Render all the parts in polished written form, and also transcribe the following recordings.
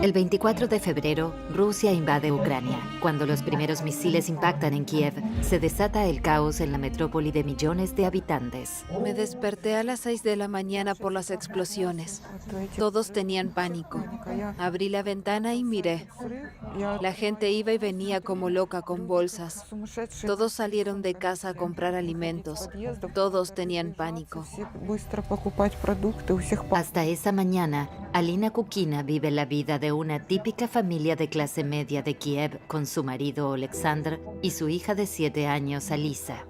El 24 de febrero, Rusia invade Ucrania. Cuando los primeros misiles impactan en Kiev, se desata el caos en la metrópoli de millones de habitantes. Me desperté a las 6 de la mañana por las explosiones. Todos tenían pánico. Abrí la ventana y miré. La gente iba y venía como loca con bolsas. Todos salieron de casa a comprar alimentos. Todos tenían pánico. Hasta esa mañana, Alina Kukina vive la vida de una típica familia de clase media de Kiev con su marido Oleksandr y su hija de 7 años, Alisa.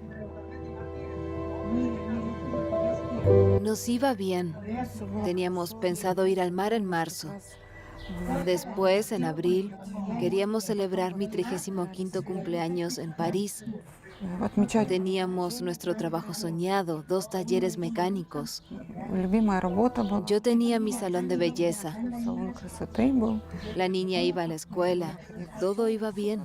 Nos iba bien. Teníamos pensado ir al mar en marzo. Después, en abril, queríamos celebrar mi 35º cumpleaños en París. Teníamos nuestro trabajo soñado, 2 talleres mecánicos. Yo tenía mi salón de belleza. La niña iba a la escuela. Todo iba bien.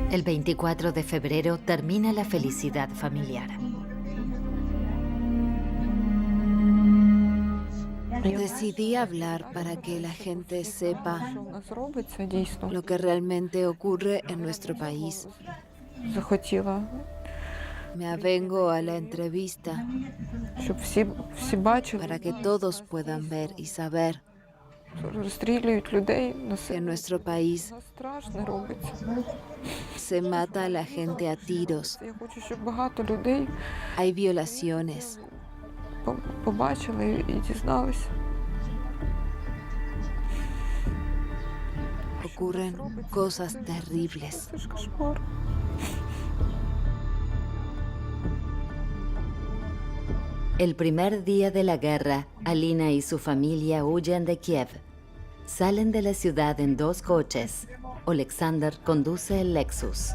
El 24 de febrero termina la felicidad familiar. Decidí hablar para que la gente sepa lo que realmente ocurre en nuestro país. Me avengo a la entrevista para que todos puedan ver y saber que en nuestro país se mata a la gente a tiros. Hay violaciones. Ocurren cosas terribles. El primer día de la guerra, Alina y su familia huyen de Kiev. Salen de la ciudad en 2 coches. Oleksandr conduce el Lexus.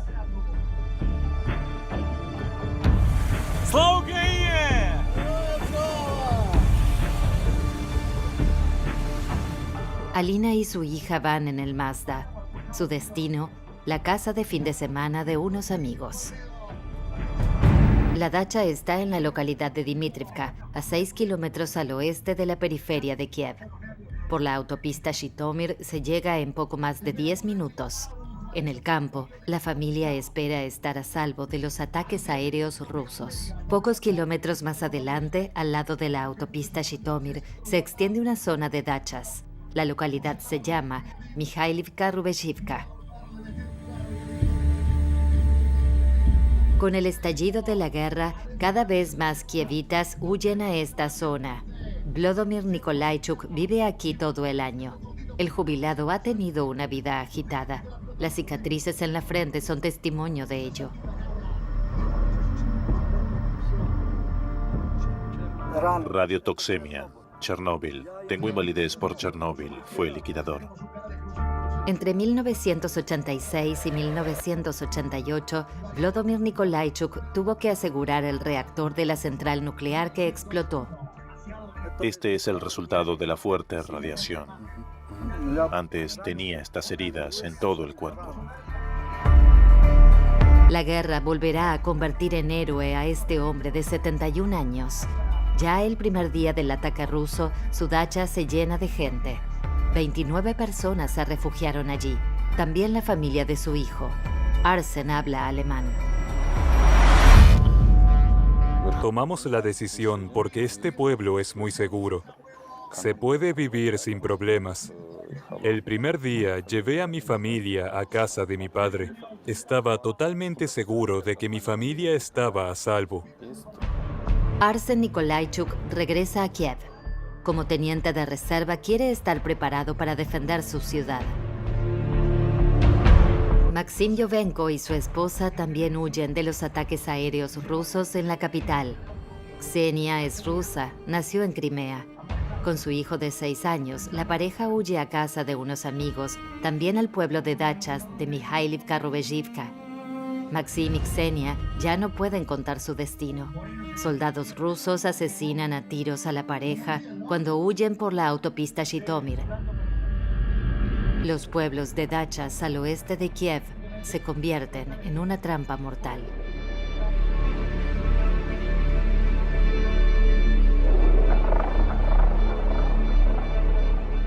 Alina y su hija van en el Mazda. Su destino, la casa de fin de semana de unos amigos. La dacha está en la localidad de Dmitrivka, a 6 kilómetros al oeste de la periferia de Kiev. Por la autopista Zhitomir se llega en poco más de 10 minutos. En el campo, la familia espera estar a salvo de los ataques aéreos rusos. Pocos kilómetros más adelante, al lado de la autopista Zhitomir, se extiende una zona de dachas. La localidad se llama Mikhailivka-Rubezhivka. Con el estallido de la guerra, cada vez más kievitas huyen a esta zona. Vladimir Nikolaichuk vive aquí todo el año. El jubilado ha tenido una vida agitada. Las cicatrices en la frente son testimonio de ello. Radiotoxemia, Chernóbil. Tengo invalidez por Chernóbil. Fue liquidador. Entre 1986 y 1988, Vladimir Nikolaichuk tuvo que asegurar el reactor de la central nuclear que explotó. Este es el resultado de la fuerte radiación. Antes tenía estas heridas en todo el cuerpo. La guerra volverá a convertir en héroe a este hombre de 71 años. Ya el primer día del ataque ruso, su dacha se llena de gente. 29 personas se refugiaron allí, también la familia de su hijo. Arsen habla alemán. Tomamos la decisión porque este pueblo es muy seguro. Se puede vivir sin problemas. El primer día llevé a mi familia a casa de mi padre. Estaba totalmente seguro de que mi familia estaba a salvo. Arsen Nikolaichuk regresa a Kiev. Como teniente de reserva, quiere estar preparado para defender su ciudad. Maxim Yovenko y su esposa también huyen de los ataques aéreos rusos en la capital. Ksenia es rusa, nació en Crimea. Con su hijo de 6 años, la pareja huye a casa de unos amigos, también al pueblo de dachas de Mikhailivka-Rubezhivka. Maxim y Ksenia ya no pueden contar su destino. Soldados rusos asesinan a tiros a la pareja cuando huyen por la autopista Zhitomir. Los pueblos de dachas al oeste de Kiev se convierten en una trampa mortal.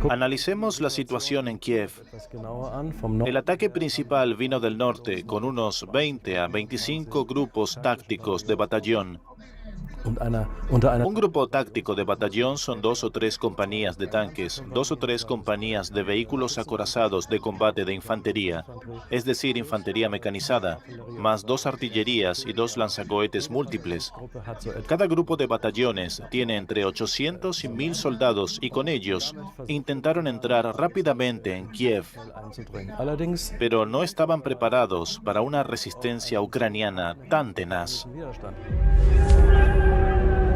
Analicemos la situación en Kiev. El ataque principal vino del norte, con unos 20 a 25 grupos tácticos de batallón. Un grupo táctico de batallón son 2 o 3 compañías de tanques, 2 o 3 compañías de vehículos acorazados de combate de infantería, es decir, infantería mecanizada, más 2 artillerías y 2 lanzacohetes múltiples. Cada grupo de batallones tiene entre 800 y 1000 soldados y con ellos intentaron entrar rápidamente en Kiev, pero no estaban preparados para una resistencia ucraniana tan tenaz.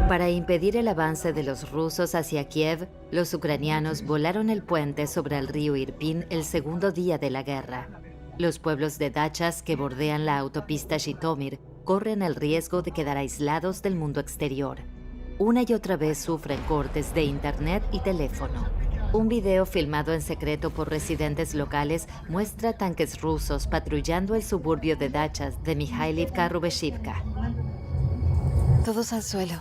Para impedir el avance de los rusos hacia Kiev, los ucranianos volaron el puente sobre el río Irpin el segundo día de la guerra. Los pueblos de dachas que bordean la autopista Zhytomyr corren el riesgo de quedar aislados del mundo exterior. Una y otra vez sufren cortes de internet y teléfono. Un video filmado en secreto por residentes locales muestra tanques rusos patrullando el suburbio de dachas de Mikhailivka-Rubeshivka. Todos al suelo.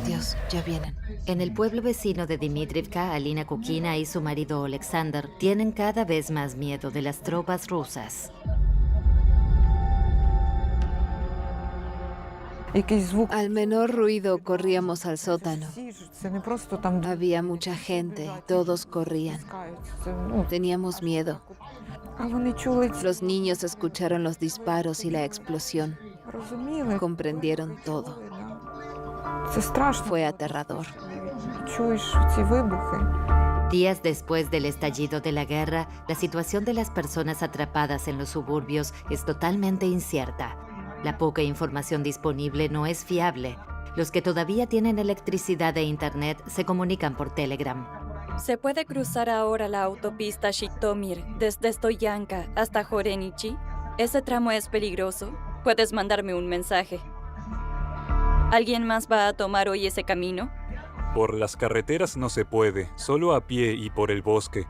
Dios, ya vienen. En el pueblo vecino de Dmitrivka, Alina Kukina y su marido Alexander tienen cada vez más miedo de las tropas rusas. Al menor ruido corríamos al sótano. Había mucha gente y todos corrían. Teníamos miedo. Los niños escucharon los disparos y la explosión. Comprendieron todo. Fue aterrador. Días después del estallido de la guerra, la situación de las personas atrapadas en los suburbios es totalmente incierta. La poca información disponible no es fiable. Los que todavía tienen electricidad e internet se comunican por Telegram. ¿Se puede cruzar ahora la autopista Zhytomyr desde Stoyanka hasta Horenichi? Ese tramo es peligroso. Puedes mandarme un mensaje. ¿Alguien más va a tomar hoy ese camino? Por las carreteras no se puede, solo a pie y por el bosque.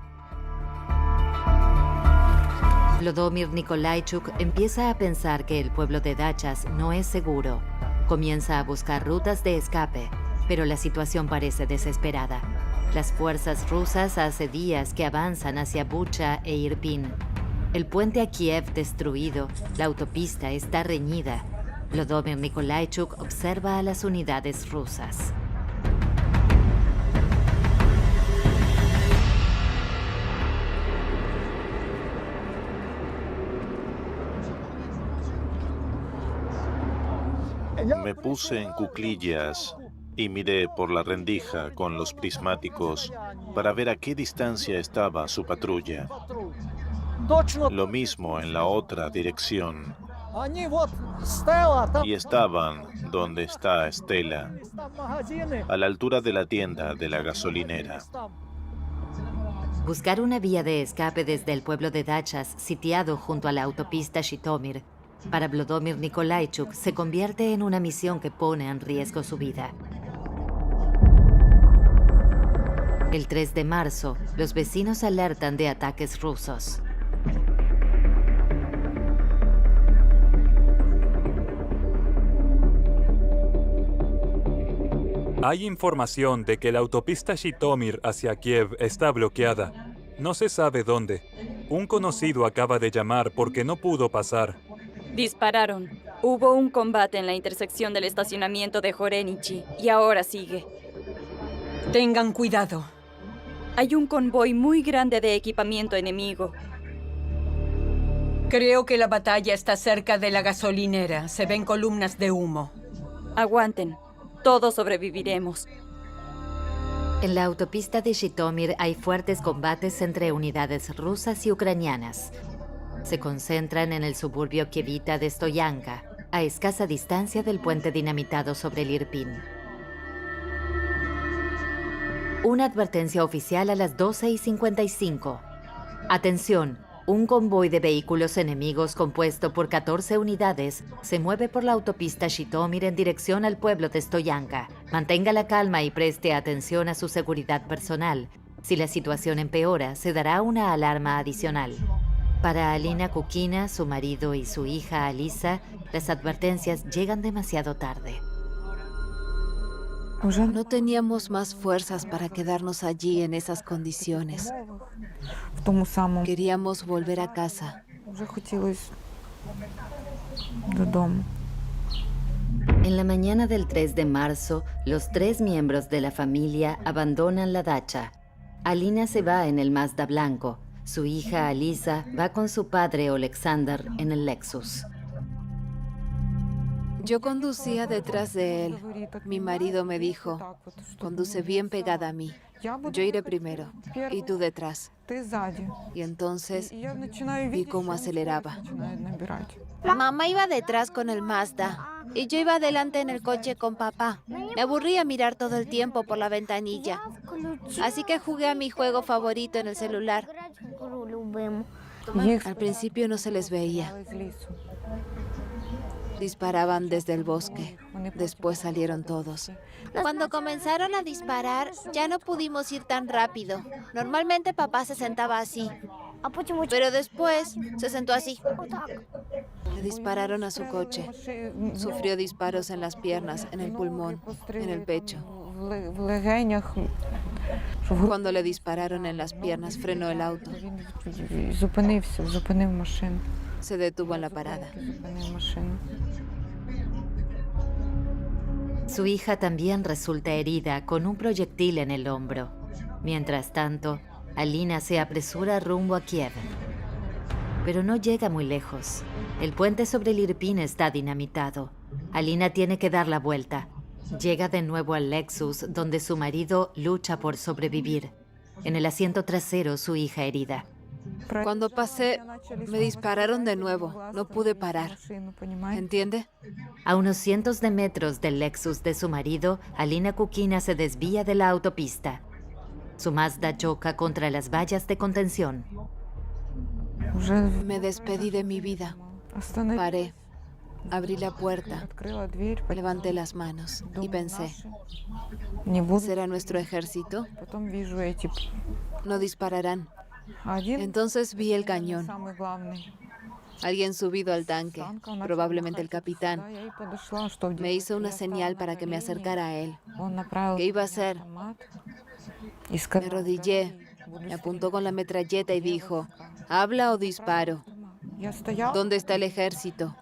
Vladimir Nikolaichuk empieza a pensar que el pueblo de dachas no es seguro. Comienza a buscar rutas de escape, pero la situación parece desesperada. Las fuerzas rusas hace días que avanzan hacia Bucha e Irpin. El puente a Kiev destruido, la autopista está reñida. Vladimir Nikolaichuk observa a las unidades rusas. Me puse en cuclillas y miré por la rendija con los prismáticos para ver a qué distancia estaba su patrulla. Lo mismo en la otra dirección. Y estaban donde está Stella, a la altura de la tienda de la gasolinera. Buscar una vía de escape desde el pueblo de dachas sitiado junto a la autopista Zhytomyr para Vladimir Nikolaichuk se convierte en una misión que pone en riesgo su vida. El 3 de marzo, los vecinos alertan de ataques rusos. Hay información de que la autopista Zhytomyr hacia Kiev está bloqueada. No se sabe dónde. Un conocido acaba de llamar porque no pudo pasar. Dispararon. Hubo un combate en la intersección del estacionamiento de Horenichi y ahora sigue. Tengan cuidado. Hay un convoy muy grande de equipamiento enemigo. Creo que la batalla está cerca de la gasolinera. Se ven columnas de humo. Aguanten. Todos sobreviviremos. En la autopista de Zhytomyr hay fuertes combates entre unidades rusas y ucranianas. Se concentran en el suburbio kievita de Stoyanka, a escasa distancia del puente dinamitado sobre el Irpin. Una advertencia oficial a las 12:55. Atención, un convoy de vehículos enemigos compuesto por 14 unidades se mueve por la autopista Zhytomyr en dirección al pueblo de Stoyanka. Mantenga la calma y preste atención a su seguridad personal. Si la situación empeora, se dará una alarma adicional. Para Alina Kukina, su marido y su hija Alisa, las advertencias llegan demasiado tarde. No teníamos más fuerzas para quedarnos allí en esas condiciones. Queríamos volver a casa. En la mañana del 3 de marzo, los 3 miembros de la familia abandonan la dacha. Alina se va en el Mazda blanco. Su hija Alisa va con su padre Oleksandr en el Lexus. Yo conducía detrás de él. Mi marido me dijo, conduce bien pegada a mí. Yo iré primero y tú detrás. Y entonces vi cómo aceleraba. Mamá iba detrás con el Mazda y yo iba adelante en el coche con papá. Me aburría mirar todo el tiempo por la ventanilla. Así que jugué a mi juego favorito en el celular. Al principio no se les veía. Disparaban desde el bosque. Después salieron todos. Cuando comenzaron a disparar, ya no pudimos ir tan rápido. Normalmente papá se sentaba así. Pero después se sentó así. Le dispararon a su coche. Sufrió disparos en las piernas, en el pulmón, en el pecho. Cuando le dispararon en las piernas, frenó el auto. Se detuvo en la parada. Su hija también resulta herida con un proyectil en el hombro. Mientras tanto, Alina se apresura rumbo a Kiev. Pero no llega muy lejos. El puente sobre el Irpin está dinamitado. Alina tiene que dar la vuelta. Llega de nuevo al Lexus, donde su marido lucha por sobrevivir. En el asiento trasero, su hija herida. Cuando pasé, me dispararon de nuevo. No pude parar. ¿Entiende? A unos cientos de metros del Lexus de su marido, Alina Kukina se desvía de la autopista. Su Mazda choca contra las vallas de contención. Me despedí de mi vida. Paré. Abrí la puerta. Levanté las manos y pensé, ¿será nuestro ejército? No dispararán. Entonces vi el cañón. Alguien subido al tanque, probablemente el capitán. Me hizo una señal para que me acercara a él. ¿Qué iba a hacer? Me arrodillé, me apuntó con la metralleta y dijo, ¿habla o disparo? ¿Dónde está el ejército?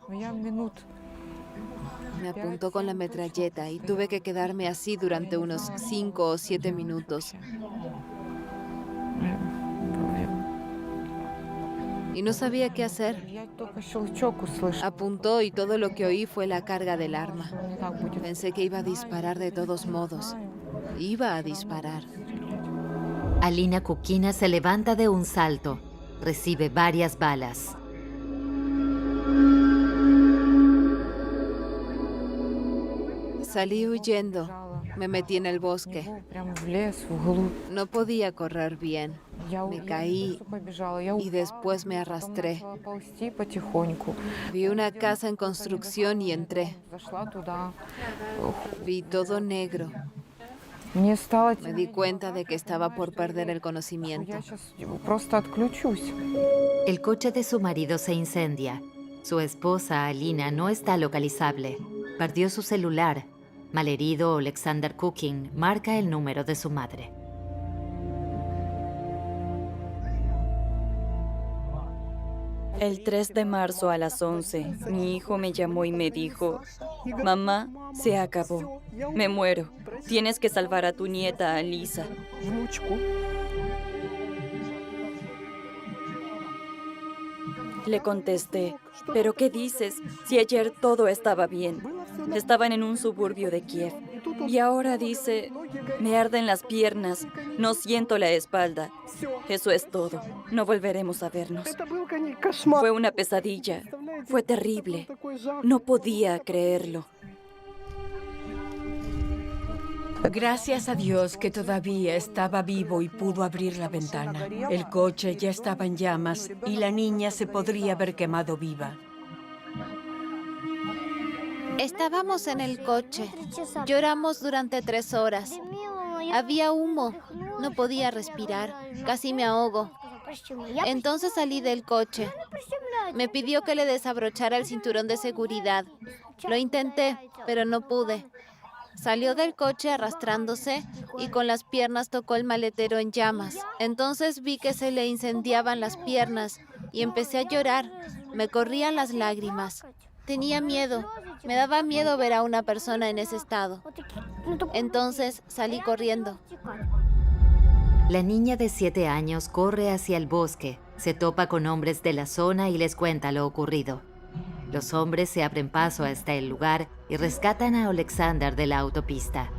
Me apuntó con la metralleta y tuve que quedarme así durante unos 5 o 7 minutos. Y no sabía qué hacer. Apuntó y todo lo que oí fue la carga del arma. Pensé que iba a disparar de todos modos. Iba a disparar. Alina Kukina se levanta de un salto. Recibe varias balas. Salí huyendo. Me metí en el bosque. No podía correr bien. Me caí y después me arrastré. Vi una casa en construcción y entré. Vi todo negro. Me di cuenta de que estaba por perder el conocimiento. El coche de su marido se incendia. Su esposa, Alina, no está localizable. Perdió su celular. Malherido, Oleksandr Kukin marca el número de su madre. El 3 de marzo a las 11, mi hijo me llamó y me dijo, mamá, se acabó. Me muero. Tienes que salvar a tu nieta, Alisa. Le contesté, ¿pero qué dices? Si ayer todo estaba bien. Estaban en un suburbio de Kiev. Y ahora dice, me arden las piernas, no siento la espalda. Eso es todo. No volveremos a vernos. Fue una pesadilla. Fue terrible. No podía creerlo. Gracias a Dios que todavía estaba vivo y pudo abrir la ventana. El coche ya estaba en llamas y la niña se podría haber quemado viva. Estábamos en el coche. Lloramos durante 3 horas. Había humo. No podía respirar. Casi me ahogo. Entonces salí del coche. Me pidió que le desabrochara el cinturón de seguridad. Lo intenté, pero no pude. Salió del coche arrastrándose y con las piernas tocó el maletero en llamas. Entonces vi que se le incendiaban las piernas y empecé a llorar. Me corrían las lágrimas. Tenía miedo. Me daba miedo ver a una persona en ese estado. Entonces salí corriendo. La niña de 7 años corre hacia el bosque, se topa con hombres de la zona y les cuenta lo ocurrido. Los hombres se abren paso hasta el lugar y rescatan a Alexander de la autopista.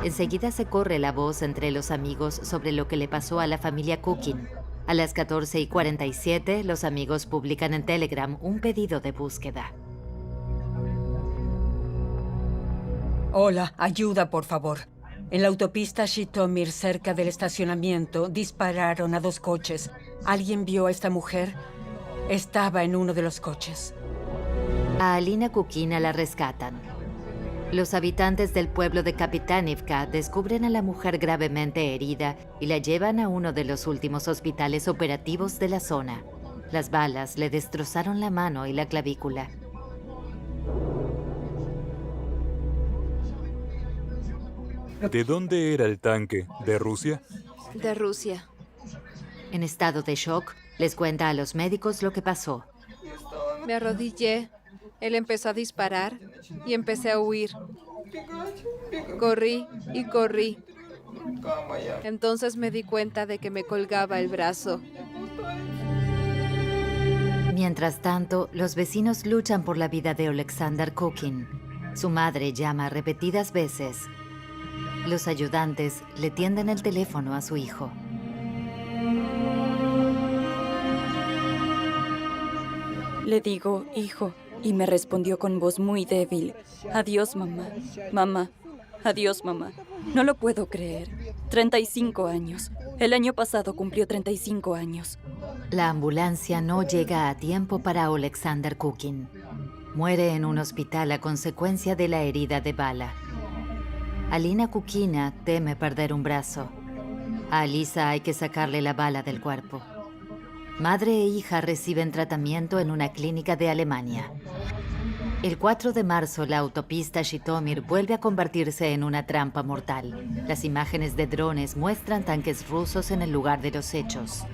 Enseguida se corre la voz entre los amigos sobre lo que le pasó a la familia Kukin. A las 14:47, los amigos publican en Telegram un pedido de búsqueda. Hola, ayuda, por favor. En la autopista Shitomir, cerca del estacionamiento, dispararon a 2 coches. ¿Alguien vio a esta mujer? Estaba en uno de los coches. A Alina Kukina la rescatan. Los habitantes del pueblo de Kapitanivka descubren a la mujer gravemente herida y la llevan a uno de los últimos hospitales operativos de la zona. Las balas le destrozaron la mano y la clavícula. ¿De dónde era el tanque? ¿De Rusia? De Rusia. En estado de shock, les cuenta a los médicos lo que pasó. Me arrodillé. Él empezó a disparar y empecé a huir. Corrí y corrí. Entonces me di cuenta de que me colgaba el brazo. Mientras tanto, los vecinos luchan por la vida de Alexander Kukin. Su madre llama repetidas veces. Los ayudantes le tienden el teléfono a su hijo. Le digo, hijo, y me respondió con voz muy débil. Adiós, mamá. Mamá. Adiós, mamá. No lo puedo creer. 35 años. El año pasado cumplió 35 años. La ambulancia no llega a tiempo para Alexander Kukin. Muere en un hospital a consecuencia de la herida de bala. Alina Kukina teme perder un brazo. A Alisa hay que sacarle la bala del cuerpo. Madre e hija reciben tratamiento en una clínica de Alemania. El 4 de marzo, la autopista Shitomir vuelve a convertirse en una trampa mortal. Las imágenes de drones muestran tanques rusos en el lugar de los hechos.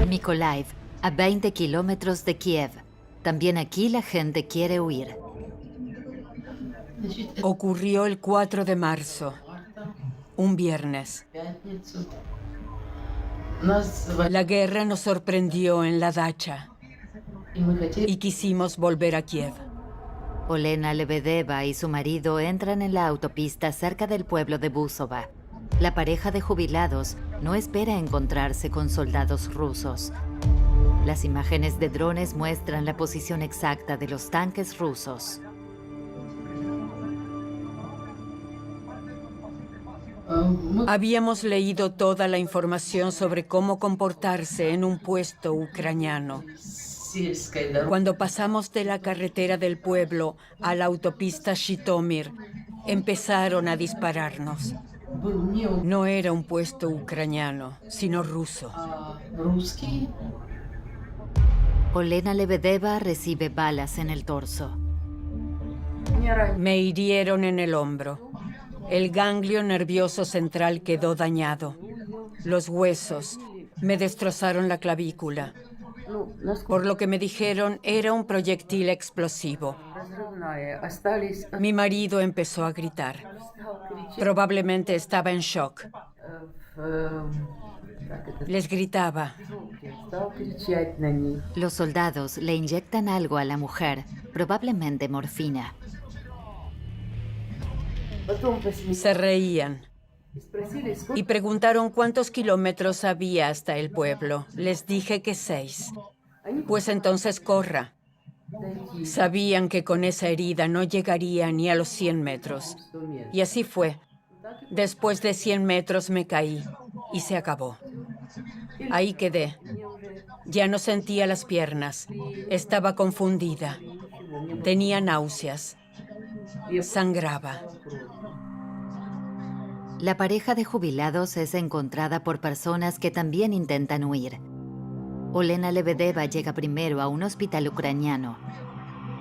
Mykolaiv, a 20 kilómetros de Kiev. También aquí la gente quiere huir. Ocurrió el 4 de marzo, un viernes. La guerra nos sorprendió en la dacha y quisimos volver a Kiev. Olena Lebedeva y su marido entran en la autopista cerca del pueblo de Búsova. La pareja de jubilados no espera encontrarse con soldados rusos. Las imágenes de drones muestran la posición exacta de los tanques rusos. Habíamos leído toda la información sobre cómo comportarse en un puesto ucraniano. Cuando pasamos de la carretera del pueblo a la autopista Shitomir, empezaron a dispararnos. No era un puesto ucraniano, sino ruso. Olena Lebedeva recibe balas en el torso. Me hirieron en el hombro. El ganglio nervioso central quedó dañado. Los huesos me destrozaron la clavícula. Por lo que me dijeron, era un proyectil explosivo. Mi marido empezó a gritar. Probablemente estaba en shock. Les gritaba. Los soldados le inyectan algo a la mujer, probablemente morfina. Se reían y preguntaron cuántos kilómetros había hasta el pueblo. Les dije que 6. Pues entonces corra. Sabían que con esa herida no llegaría ni a los 100 metros. Y así fue. Después de 100 metros me caí y se acabó. Ahí quedé. Ya no sentía las piernas. Estaba confundida. Tenía náuseas. Sangraba. La pareja de jubilados es encontrada por personas que también intentan huir. Olena Lebedeva llega primero a un hospital ucraniano.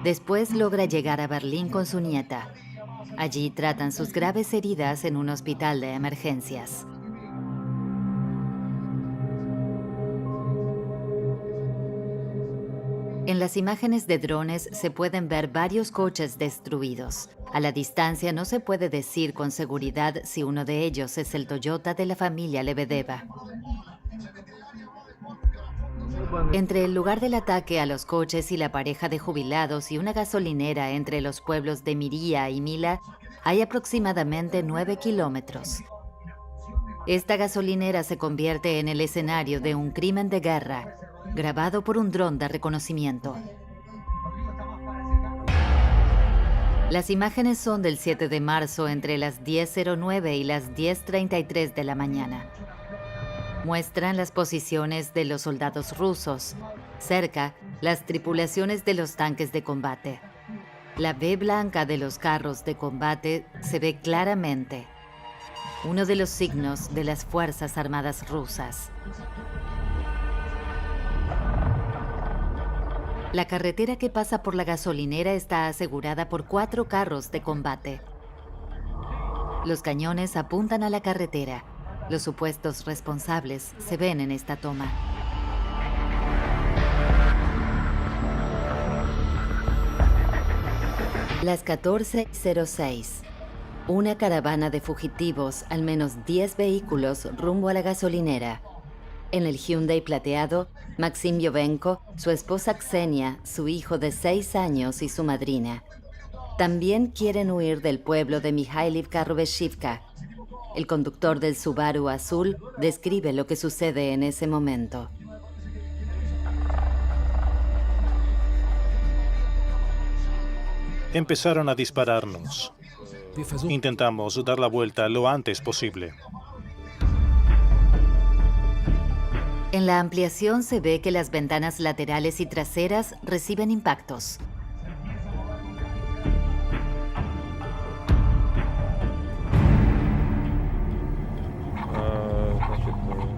Después logra llegar a Berlín con su nieta. Allí tratan sus graves heridas en un hospital de emergencias. En las imágenes de drones se pueden ver varios coches destruidos. A la distancia no se puede decir con seguridad si uno de ellos es el Toyota de la familia Lebedeva. Entre el lugar del ataque a los coches y la pareja de jubilados y una gasolinera entre los pueblos de Miria y Mila, hay aproximadamente 9 kilómetros. Esta gasolinera se convierte en el escenario de un crimen de guerra, grabado por un dron de reconocimiento. Las imágenes son del 7 de marzo entre las 10:09 y las 10:33 de la mañana. Muestran las posiciones de los soldados rusos. Cerca, las tripulaciones de los tanques de combate. La V blanca de los carros de combate se ve claramente. Uno de los signos de las Fuerzas Armadas rusas. La carretera que pasa por la gasolinera está asegurada por 4 carros de combate. Los cañones apuntan a la carretera. Los supuestos responsables se ven en esta toma. Las 14:06. Una caravana de fugitivos, al menos 10 vehículos, rumbo a la gasolinera. En el Hyundai plateado, Maxim Yovenko, su esposa Ksenia, su hijo de 6 años y su madrina. También quieren huir del pueblo de Mikhailivka-Rubeshivka. El conductor del Subaru azul describe lo que sucede en ese momento. Empezaron a dispararnos. Intentamos dar la vuelta lo antes posible. En la ampliación se ve que las ventanas laterales y traseras reciben impactos.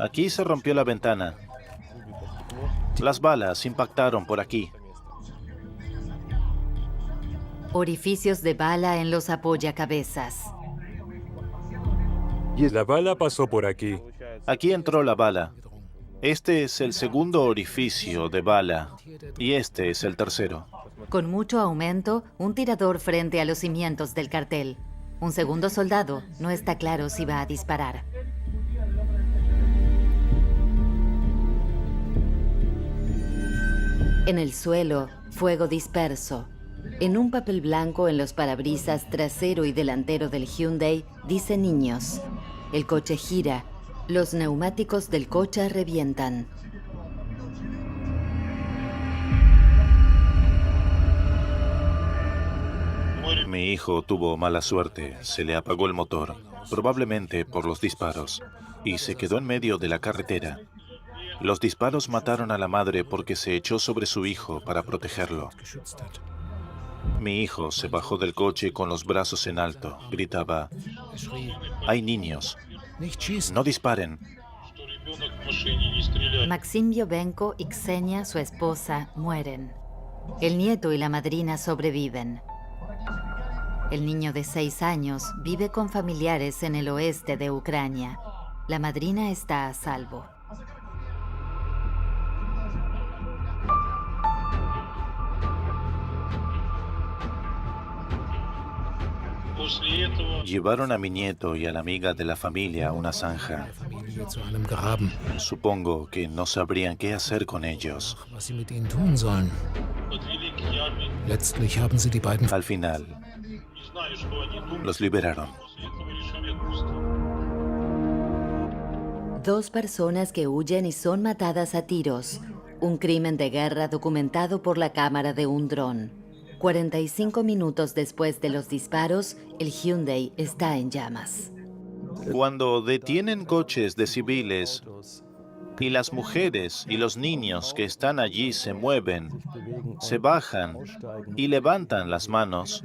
Aquí se rompió la ventana. Las balas impactaron por aquí. Orificios de bala en los apoyacabezas. La bala pasó por aquí. Aquí entró la bala. Este es el segundo orificio de bala y este es el tercero. Con mucho aumento, un tirador frente a los cimientos del cartel. Un segundo soldado no está claro si va a disparar. En el suelo, fuego disperso. En un papel blanco en los parabrisas trasero y delantero del Hyundai dice niños. El coche gira. Los neumáticos del coche revientan. Mi hijo tuvo mala suerte. Se le apagó el motor, probablemente por los disparos, y se quedó en medio de la carretera. Los disparos mataron a la madre porque se echó sobre su hijo para protegerlo. Mi hijo se bajó del coche con los brazos en alto. Gritaba, «Hay niños. No disparen». Maxim Yovenko y Ksenia, su esposa, mueren. El nieto y la madrina sobreviven. El niño de 6 años vive con familiares en el oeste de Ucrania. La madrina está a salvo. Llevaron a mi nieto y a la amiga de la familia a una zanja. Supongo que no sabrían qué hacer con ellos. Al final, los liberaron. 2 personas que huyen y son matadas a tiros. Un crimen de guerra documentado por la cámara de un dron. 45 minutos después de los disparos, el Hyundai está en llamas. Cuando detienen coches de civiles, Y las mujeres y los niños que están allí se mueven, se bajan y levantan las manos.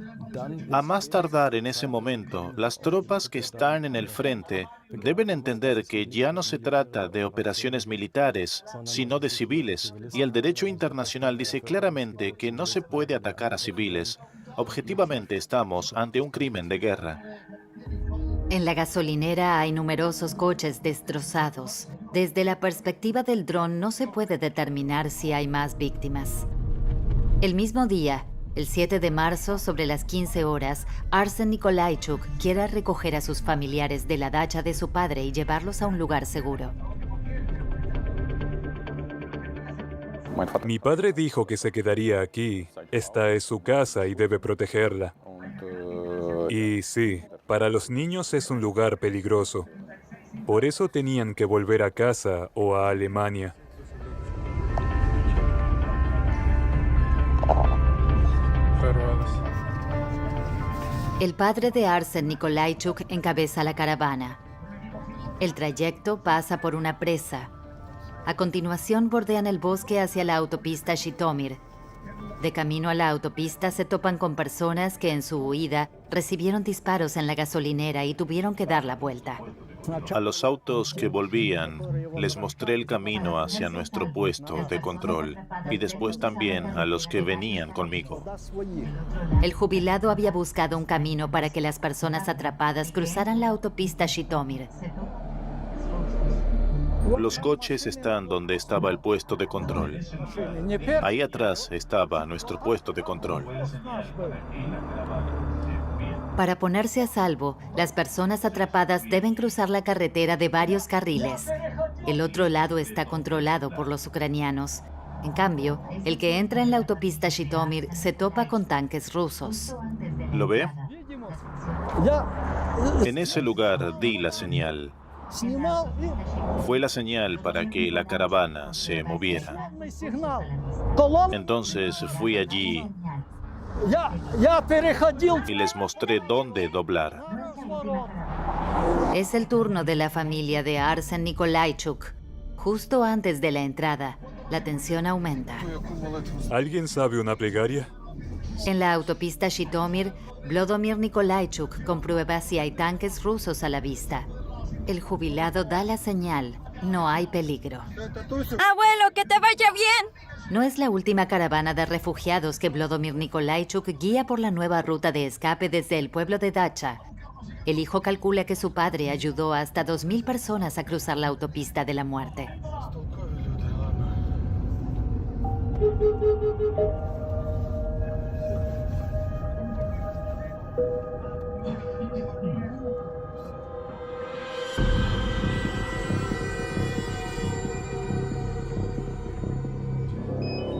A más tardar en ese momento, las tropas que están en el frente deben entender que ya no se trata de operaciones militares, sino de civiles, y el derecho internacional dice claramente que no se puede atacar a civiles. Objetivamente estamos ante un crimen de guerra. En la gasolinera hay numerosos coches destrozados. Desde la perspectiva del dron no se puede determinar si hay más víctimas. El mismo día, el 7 de marzo, sobre las 15 horas, Arsen Nikolaichuk quiere recoger a sus familiares de la dacha de su padre y llevarlos a un lugar seguro. Mi padre dijo que se quedaría aquí. Esta es su casa y debe protegerla. Y sí, para los niños es un lugar peligroso. Por eso tenían que volver a casa o a Alemania. El padre de Arsen Nikolaichuk encabeza la caravana. El trayecto pasa por una presa. A continuación bordean el bosque hacia la autopista Zhytomyr. De camino a la autopista se topan con personas que en su huida recibieron disparos en la gasolinera y tuvieron que dar la vuelta. A los autos que volvían, les mostré el camino hacia nuestro puesto de control y después también a los que venían conmigo. El jubilado había buscado un camino para que las personas atrapadas cruzaran la autopista Zhytomyr. Los coches están donde estaba el puesto de control. Ahí atrás estaba nuestro puesto de control. Para ponerse a salvo, las personas atrapadas deben cruzar la carretera de varios carriles. El otro lado está controlado por los ucranianos. En cambio, el que entra en la autopista Zhytomyr se topa con tanques rusos. ¿Lo ve? En ese lugar di la señal. Fue la señal para que la caravana se moviera. Entonces fui allí y les mostré dónde doblar. Es el turno de la familia de Arsen Nikolaichuk. Justo antes de la entrada, la tensión aumenta. ¿Alguien sabe una plegaria? En la autopista Zhytomyr, Vladimir Nikolaichuk comprueba si hay tanques rusos a la vista. El jubilado da la señal. No hay peligro. ¡Abuelo, que te vaya bien! No es la última caravana de refugiados que Vladimir Nikolaichuk guía por la nueva ruta de escape desde el pueblo de Dacha. El hijo calcula que su padre ayudó a hasta 2.000 personas a cruzar la autopista de la muerte.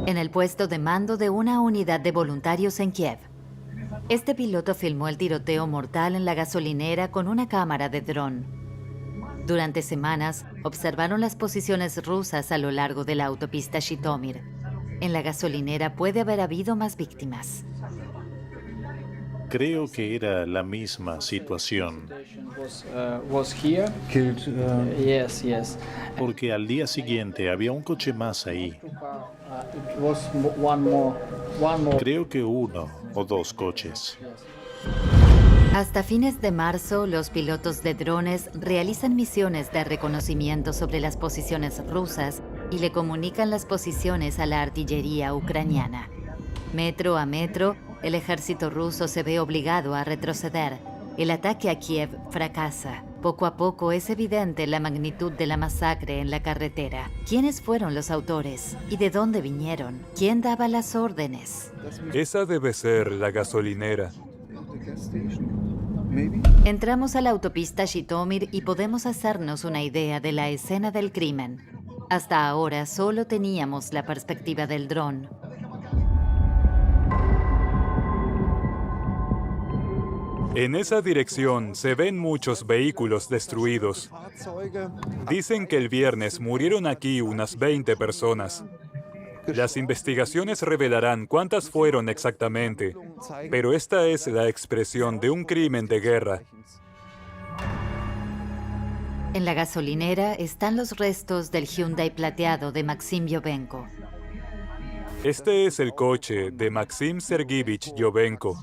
En el puesto de mando de una unidad de voluntarios en Kiev. Este piloto filmó el tiroteo mortal en la gasolinera con una cámara de dron. Durante semanas, observaron las posiciones rusas a lo largo de la autopista Zhytomyr. En la gasolinera puede haber habido más víctimas. Creo que era la misma situación, porque al día siguiente había un coche más ahí. Creo que 1 o 2 coches. Hasta fines de marzo, los pilotos de drones realizan misiones de reconocimiento sobre las posiciones rusas y le comunican las posiciones a la artillería ucraniana. Metro a metro, el ejército ruso se ve obligado a retroceder. El ataque a Kiev fracasa. Poco a poco es evidente la magnitud de la masacre en la carretera. ¿Quiénes fueron los autores? ¿Y de dónde vinieron? ¿Quién daba las órdenes? Esa debe ser la gasolinera. Entramos a la autopista Zhytomyr y podemos hacernos una idea de la escena del crimen. Hasta ahora solo teníamos la perspectiva del dron. En esa dirección se ven muchos vehículos destruidos. Dicen que el viernes murieron aquí unas 20 personas. Las investigaciones revelarán cuántas fueron exactamente, pero esta es la expresión de un crimen de guerra. En la gasolinera están los restos del Hyundai plateado de Maxim Yovenko. Este es el coche de Maxim Sergeyevich Yovenko.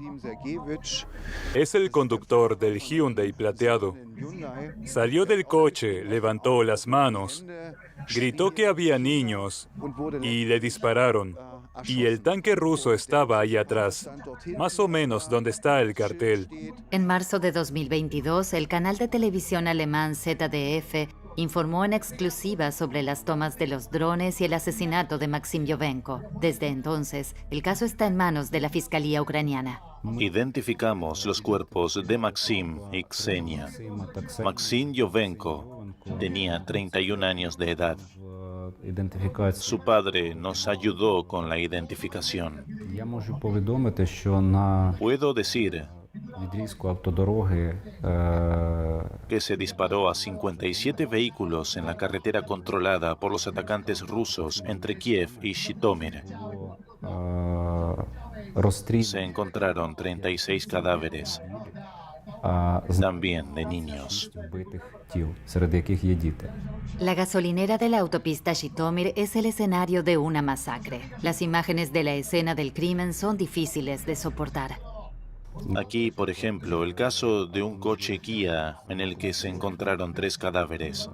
Es el conductor del Hyundai plateado. Salió del coche, levantó las manos, gritó que había niños y le dispararon. Y el tanque ruso estaba ahí atrás, más o menos donde está el cartel. En marzo de 2022, el canal de televisión alemán ZDF informó en exclusiva sobre las tomas de los drones y el asesinato de Maxim Yovenko. Desde entonces, el caso está en manos de la Fiscalía ucraniana. Identificamos los cuerpos de Maxim y Ksenia. Maxim Yovenko tenía 31 años de edad. Su padre nos ayudó con la identificación. Puedo decir que se disparó a 57 vehículos en la carretera controlada por los atacantes rusos entre Kiev y Zhytomyr. Se encontraron 36 cadáveres, también de niños. La gasolinera de la autopista Zhytomyr es el escenario de una masacre. Las imágenes de la escena del crimen son difíciles de soportar. Aquí, por ejemplo, el caso de un coche Kia en el que se encontraron 3 cadáveres.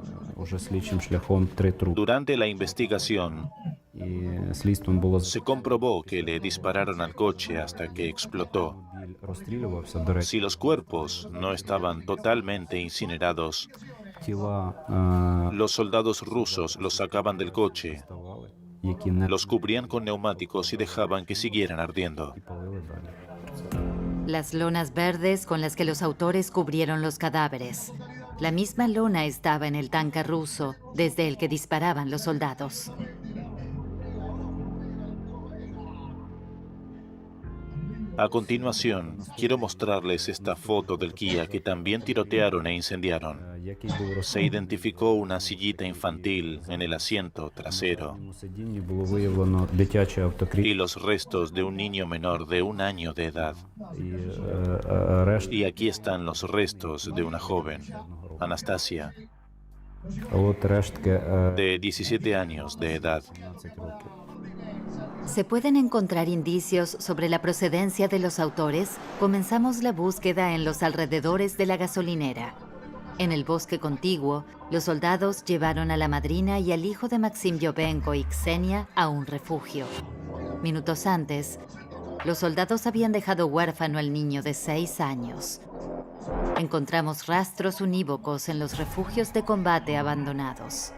Durante la investigación, se comprobó que le dispararon al coche hasta que explotó. Si los cuerpos no estaban totalmente incinerados, los soldados rusos los sacaban del coche, los cubrían con neumáticos y dejaban que siguieran ardiendo. Las lonas verdes con las que los autores cubrieron los cadáveres. La misma lona estaba en el tanque ruso desde el que disparaban los soldados. A continuación, quiero mostrarles esta foto del Kia que también tirotearon e incendiaron. Se identificó una sillita infantil en el asiento trasero y los restos de un niño menor de 1 año de edad. Y aquí están los restos de una joven, Anastasia, de 17 años de edad. ¿Se pueden encontrar indicios sobre la procedencia de los autores? Comenzamos la búsqueda en los alrededores de la gasolinera. En el bosque contiguo, los soldados llevaron a la madrina y al hijo de Maxim Yovenko y Ksenia a un refugio. Minutos antes, los soldados habían dejado huérfano al niño de 6 años. Encontramos rastros unívocos en los refugios de combate abandonados.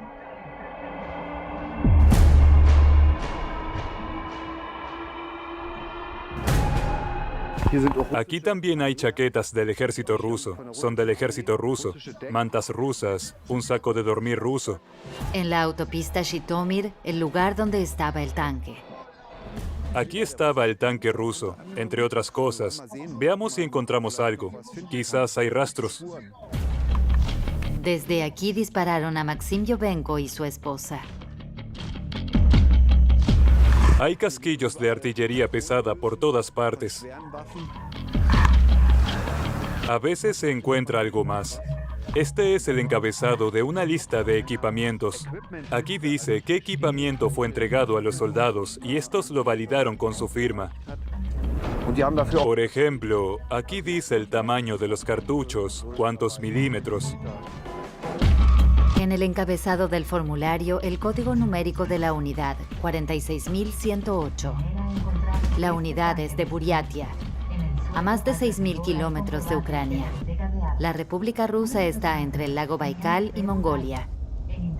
Aquí también hay chaquetas del ejército ruso. Son del ejército ruso. Mantas rusas, un saco de dormir ruso. En la autopista Zhytomyr, el lugar donde estaba el tanque. Aquí estaba el tanque ruso, entre otras cosas. Veamos si encontramos algo. Quizás hay rastros. Desde aquí dispararon a Maxim Yovenko y su esposa. Hay casquillos de artillería pesada por todas partes. A veces se encuentra algo más. Este es el encabezado de una lista de equipamientos. Aquí dice qué equipamiento fue entregado a los soldados y estos lo validaron con su firma. Por ejemplo, aquí dice el tamaño de los cartuchos, cuántos milímetros. En el encabezado del formulario, el código numérico de la unidad, 46108. La unidad es de Buriatia, a más de 6.000 kilómetros de Ucrania. La República Rusa está entre el lago Baikal y Mongolia.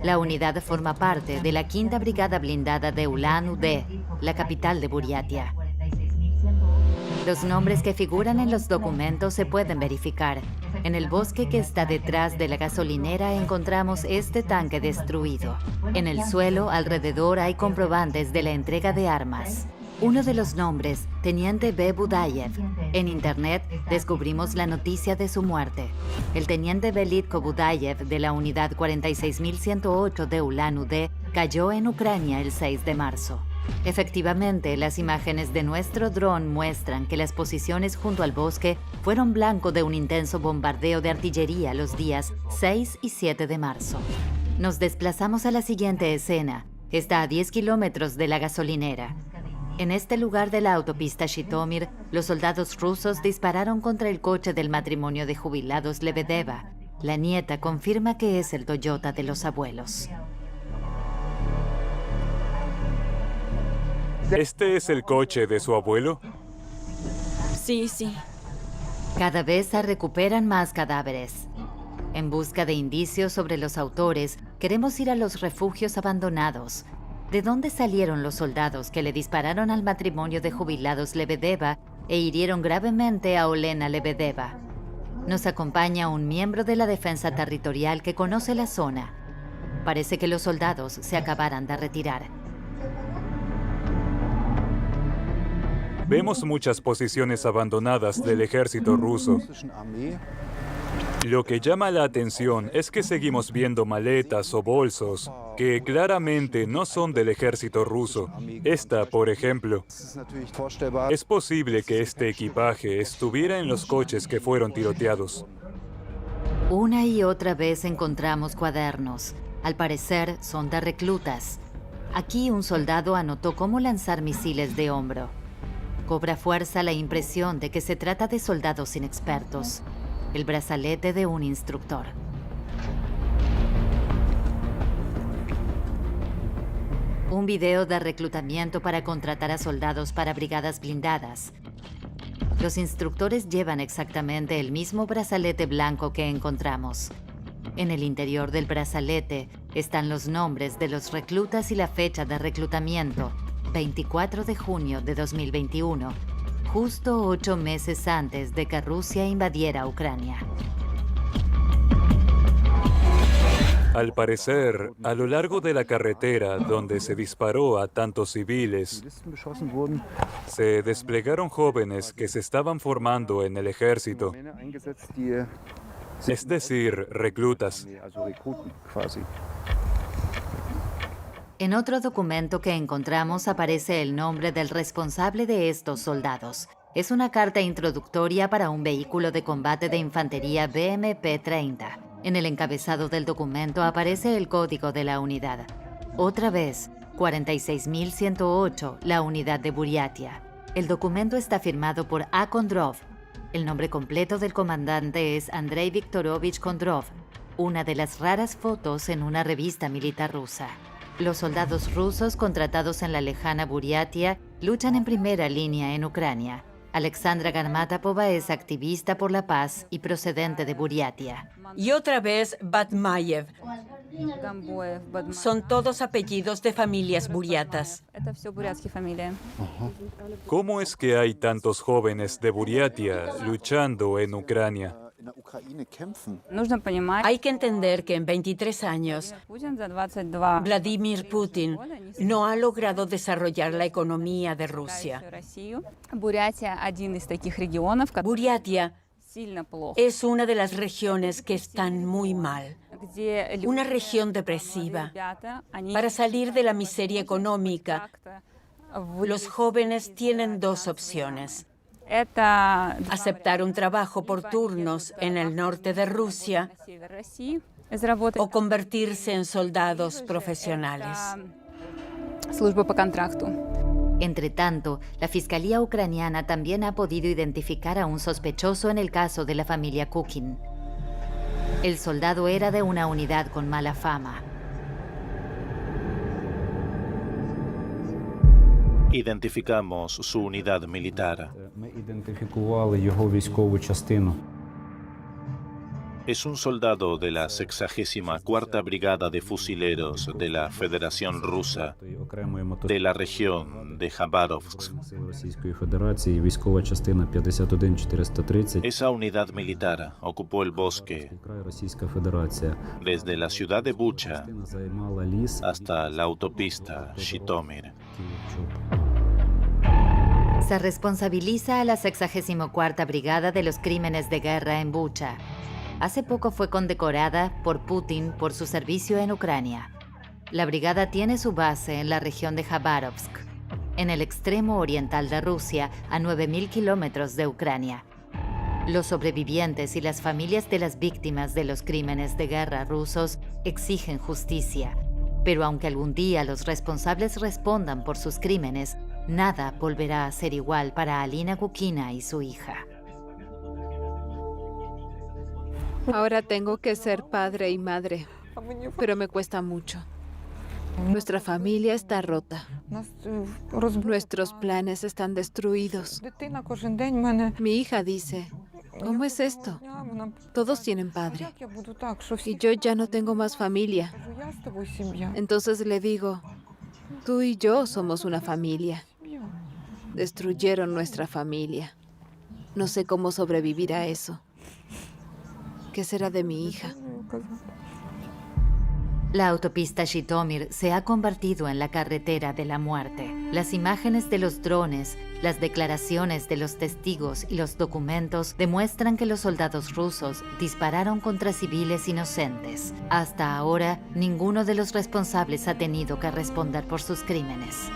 La unidad forma parte de la 5ª Brigada Blindada de Ulan-Ude, la capital de Buriatia. Los nombres que figuran en los documentos se pueden verificar. En el bosque que está detrás de la gasolinera encontramos este tanque destruido. En el suelo alrededor hay comprobantes de la entrega de armas. Uno de los nombres, Teniente B. Budayev. En internet descubrimos la noticia de su muerte. El Teniente Belitko Budayev de la unidad 46108 de Ulan-Ude cayó en Ucrania el 6 de marzo. Efectivamente, las imágenes de nuestro dron muestran que las posiciones junto al bosque fueron blanco de un intenso bombardeo de artillería los días 6 y 7 de marzo. Nos desplazamos a la siguiente escena. Está a 10 kilómetros de la gasolinera. En este lugar de la autopista Zhitomir, los soldados rusos dispararon contra el coche del matrimonio de jubilados Lebedeva. La nieta confirma que es el Toyota de los abuelos. ¿Este es el coche de su abuelo? Sí, sí. Cada vez se recuperan más cadáveres. En busca de indicios sobre los autores, queremos ir a los refugios abandonados. ¿De dónde salieron los soldados que le dispararon al matrimonio de jubilados Lebedeva e hirieron gravemente a Olena Lebedeva? Nos acompaña un miembro de la defensa territorial que conoce la zona. Parece que los soldados se acabaran de retirar. Vemos muchas posiciones abandonadas del ejército ruso. Lo que llama la atención es que seguimos viendo maletas o bolsos que claramente no son del ejército ruso. Esta, por ejemplo. Es posible que este equipaje estuviera en los coches que fueron tiroteados. Una y otra vez encontramos cuadernos. Al parecer son de reclutas. Aquí un soldado anotó cómo lanzar misiles de hombro. Cobra fuerza la impresión de que se trata de soldados inexpertos. El brazalete de un instructor. Un video de reclutamiento para contratar a soldados para brigadas blindadas. Los instructores llevan exactamente el mismo brazalete blanco que encontramos. En el interior del brazalete están los nombres de los reclutas y la fecha de reclutamiento, 24 de junio de 2021, justo 8 meses antes de que Rusia invadiera Ucrania. Al parecer, a lo largo de la carretera donde se disparó a tantos civiles, se desplegaron jóvenes que se estaban formando en el ejército, es decir, reclutas. En otro documento que encontramos aparece el nombre del responsable de estos soldados. Es una carta introductoria para un vehículo de combate de infantería BMP-30. En el encabezado del documento aparece el código de la unidad. Otra vez, 46.108, la unidad de Buriatia. El documento está firmado por A. Kondrov. El nombre completo del comandante es Andrei Viktorovich Kondrov, una de las raras fotos en una revista militar rusa. Los soldados rusos contratados en la lejana Buriatia luchan en primera línea en Ucrania. Alexandra Garmatapova es activista por la paz y procedente de Buriatia. Y otra vez Batmayev. Son todos apellidos de familias buriatas. ¿Cómo es que hay tantos jóvenes de Buriatia luchando en Ucrania? Hay que entender que en 23 años, Vladimir Putin no ha logrado desarrollar la economía de Rusia. Buriatia es una de las regiones que están muy mal. Una región depresiva. Para salir de la miseria económica, los jóvenes tienen dos opciones. Aceptar un trabajo por turnos en el norte de Rusia o convertirse en soldados profesionales. Entre tanto, la Fiscalía ucraniana también ha podido identificar a un sospechoso en el caso de la familia Kukin. El soldado era de una unidad con mala fama. Identificamos su unidad militar. Es un soldado de la 64ª Brigada de Fusileros de la Federación Rusa, de la región de Khabarovsk. Esa unidad militar ocupó el bosque desde la ciudad de Bucha hasta la autopista Zhitomir. Se responsabiliza a la 64ª Brigada de los crímenes de guerra en Bucha. Hace poco fue condecorada por Putin por su servicio en Ucrania. La brigada tiene su base en la región de Khabarovsk. en el extremo oriental de Rusia, a 9.000 kilómetros de Ucrania. Los sobrevivientes y las familias de las víctimas de los crímenes de guerra rusos exigen justicia. Pero aunque algún día los responsables respondan por sus crímenes, nada volverá a ser igual para Alina Kukina y su hija. Ahora tengo que ser padre y madre, pero me cuesta mucho. Nuestra familia está rota. Nuestros planes están destruidos. Mi hija dice, ¿cómo es esto? Todos tienen padre. Y yo ya no tengo más familia. Entonces le digo, tú y yo somos una familia. Destruyeron nuestra familia. No sé cómo sobrevivir a eso. ¿Qué será de mi hija? La autopista Zhytomyr se ha convertido en la carretera de la muerte. Las imágenes de los drones, las declaraciones de los testigos y los documentos demuestran que los soldados rusos dispararon contra civiles inocentes. Hasta ahora, ninguno de los responsables ha tenido que responder por sus crímenes.